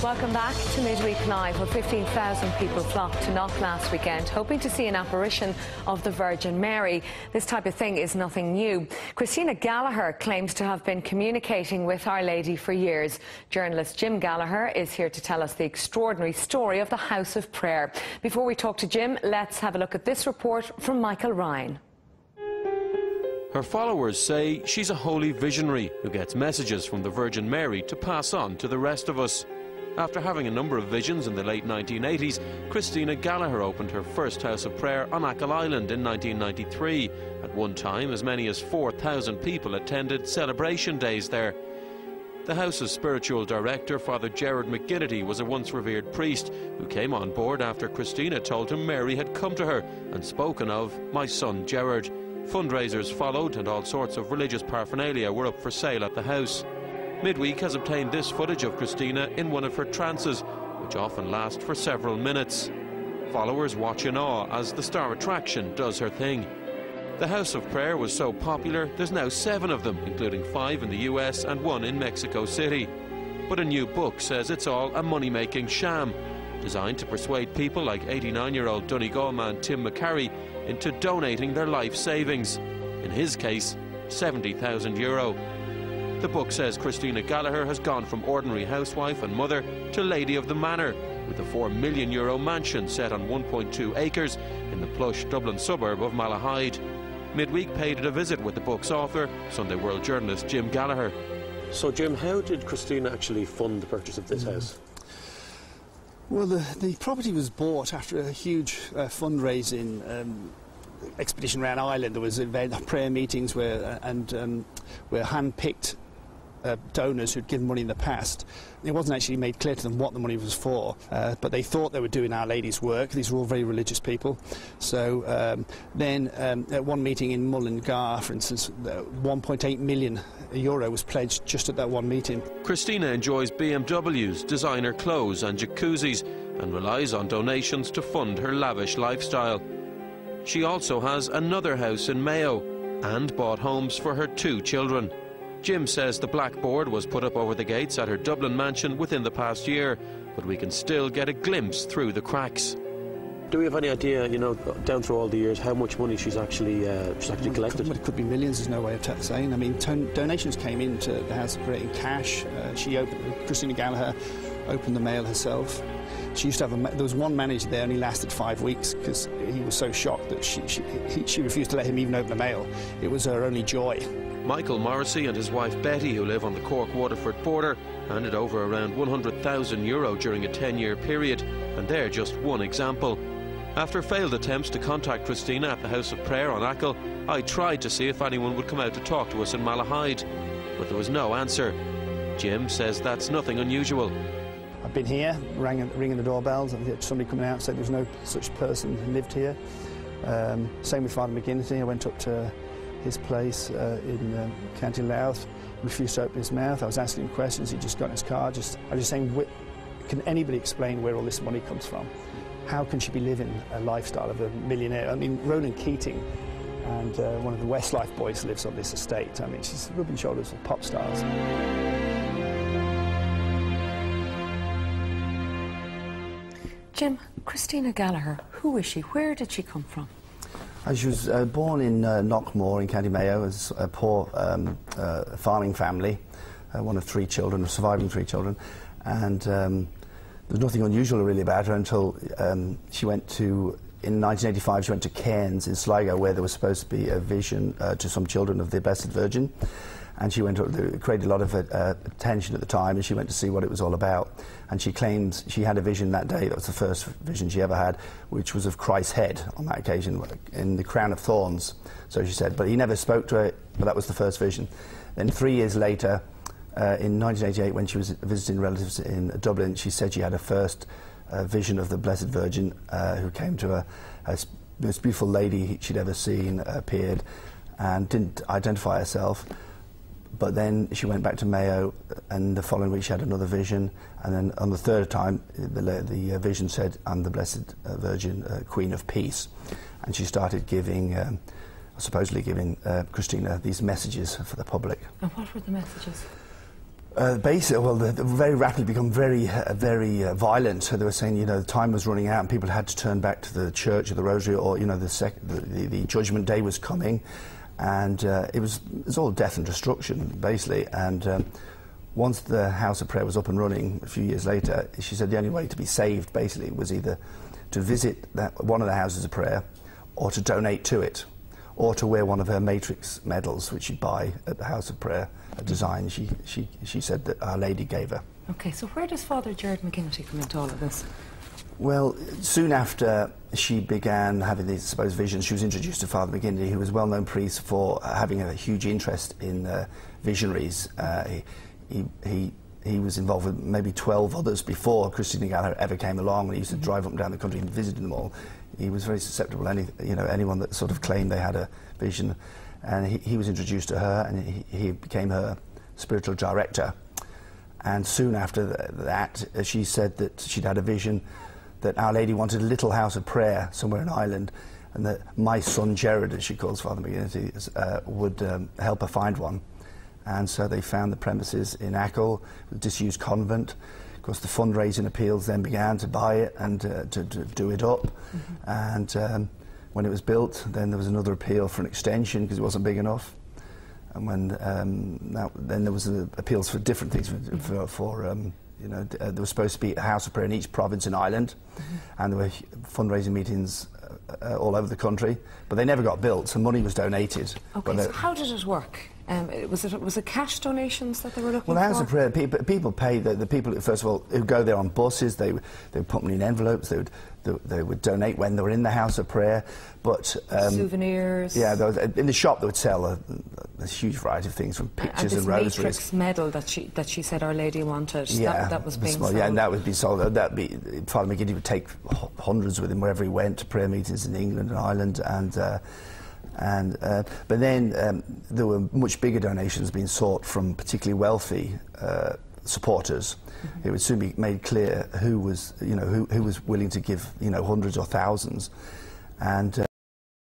Welcome back to Midweek Live, where 15,000 people flocked to Knock last weekend, hoping to see an apparition of the Virgin Mary. This type of thing is nothing new. Christina Gallagher claims to have been communicating with Our Lady for years. Journalist Jim Gallagher is here to tell us the extraordinary story of the House of Prayer. Before we talk to Jim, let's have a look at this report from Michael Ryan. Her followers say she's a holy visionary who gets messages from the Virgin Mary to pass on to the rest of us. After having a number of visions in the late 1980s, Christina Gallagher opened her first house of prayer on Achill Island in 1993. At one time, as many as 4,000 people attended celebration days there. The house's spiritual director, Father Gerard McGinnity, was a once revered priest who came on board after Christina told him Mary had come to her and spoken of "my son Gerard." Fundraisers followed and all sorts of religious paraphernalia were up for sale at the house. Midweek has obtained this footage of Christina in one of her trances, which often last for several minutes. Followers watch in awe as the star attraction does her thing. The House of Prayer was so popular, there's now 7 of them, including 5 in the US and 1 in Mexico City. But a new book says it's all a money-making sham, designed to persuade people like 89-year-old Donegal man Tim McCarry into donating their life savings. In his case, €70,000. The book says Christina Gallagher has gone from ordinary housewife and mother to Lady of the Manor, with a €4 million mansion set on 1.2 acres in the plush Dublin suburb of Malahide. Midweek paid it a visit with the book's author, Sunday World journalist Jim Gallagher. So Jim, how did Christina actually fund the purchase of this house? Well, the property was bought after a huge fundraising expedition around Ireland. There was prayer meetings where hand-picked donors who'd given money in the past. It wasn't actually made clear to them what the money was for, but they thought they were doing Our Lady's work. These were all very religious people. So then at one meeting in Mullingar, for instance, €1.8 million was pledged just at that one meeting. Christina enjoys BMWs, designer clothes and jacuzzis, and relies on donations to fund her lavish lifestyle. She also has another house in Mayo and bought homes for her 2 children. Jim says the blackboard was put up over the gates at her Dublin mansion within the past year, but we can still get a glimpse through the cracks. Do we have any idea, you know, down through all the years, how much money she's actually collected? It could be millions, there's no way of saying. I mean, donations came into the House of Prayer in cash. Christina Gallagher opened the mail herself. She used to have there was one manager there, only lasted 5 weeks because he was so shocked that she refused to let him even open the mail. It was her only joy. Michael Morrissey and his wife Betty, who live on the Cork-Waterford border, handed over around €100,000 during a 10-year period, and they're just one example. After failed attempts to contact Christina at the House of Prayer on Achill, I tried to see if anyone would come out to talk to us in Malahide, but there was no answer. Jim says that's nothing unusual. I've been here, ringing the doorbells, and somebody coming out said there was no such person who lived here. Same with Father McGinnity. I went up to his place in County Louth, refused to open his mouth. I was asking him questions, he just got in his car. I was just saying, can anybody explain where all this money comes from? How can she be living a lifestyle of a millionaire? I mean, Ronan Keating and one of the Westlife boys lives on this estate. I mean, she's rubbing shoulders with pop stars. Jim, Christina Gallagher, who is she? Where did she come from? She was born in Knockmore in County Mayo as a poor farming family, one of 3 children, surviving 3 children, and there's nothing unusual really about her until she went to, in 1985, she went to Cairns in Sligo, where there was supposed to be a vision to some children of the Blessed Virgin. And she went, it created a lot of attention at the time, and she went to see what it was all about. And she claims she had a vision that day, that was the first vision she ever had, which was of Christ's head on that occasion, in the crown of thorns, so she said. But he never spoke to her, but that was the first vision. Then 3 years later, in 1988, when she was visiting relatives in Dublin, she said she had her first vision of the Blessed Virgin, who came to her, the most beautiful lady she'd ever seen, appeared, and didn't identify herself. But then she went back to Mayo, and the following week she had another vision, and then on the 3rd time the vision said, "I'm the Blessed Virgin, Queen of Peace," and she started giving, supposedly giving Christina these messages for the public. And what were the messages? Basically, well, they very rapidly become very violent. So they were saying, you know, the time was running out and people had to turn back to the church or the rosary, or, you know, the judgment day was coming, and it was all death and destruction, basically. And once the House of Prayer was up and running a few years later, she said the only way to be saved, basically, was either to visit one of the houses of prayer, or to donate to it, or to wear one of her matrix medals, which she'd buy at the House of Prayer, a design she said that Our Lady gave her. OK, so where does Father Gerard McGinty come into all of this? Well, soon after she began having these supposed visions, she was introduced to Father McGinty, who was a well-known priest for having a huge interest in visionaries. He was involved with maybe 12 others before Christina Gallagher ever came along, and he used to drive up and down the country and visited them all. He was very susceptible to anyone that sort of claimed they had a vision. And he was introduced to her, and he became her spiritual director. And soon after that, she said that she'd had a vision that Our Lady wanted a little house of prayer somewhere in Ireland, and that my son Gerard, as she calls Father McGinty, would help her find one. And so they found the premises in Achill, a disused convent. Of course, the fundraising appeals then began to buy it and to do it up. And when it was built, then there was another appeal for an extension because it wasn't big enough. And when then there was appeals for different things. You know, there was supposed to be a house of prayer in each province in Ireland, and there were fundraising meetings all over the country, but they never got built, so money was donated. OK, so how did it work? Was it cash donations that they were looking for? Well, the House of Prayer, people pay, the people, first of all, who go there on buses, they would put money in envelopes, they would donate when they were in the House of Prayer, but... souvenirs? Yeah, in the shop they would sell a huge variety of things, from pictures and rosaries. And this matrix medal that she said Our Lady wanted, yeah, that was being sold? Yeah, and that would be sold. Father McGinty would take hundreds with him wherever he went to prayer meetings in England and Ireland, but then there were much bigger donations being sought from particularly wealthy supporters. It would soon be made clear who was willing to give, hundreds or thousands, and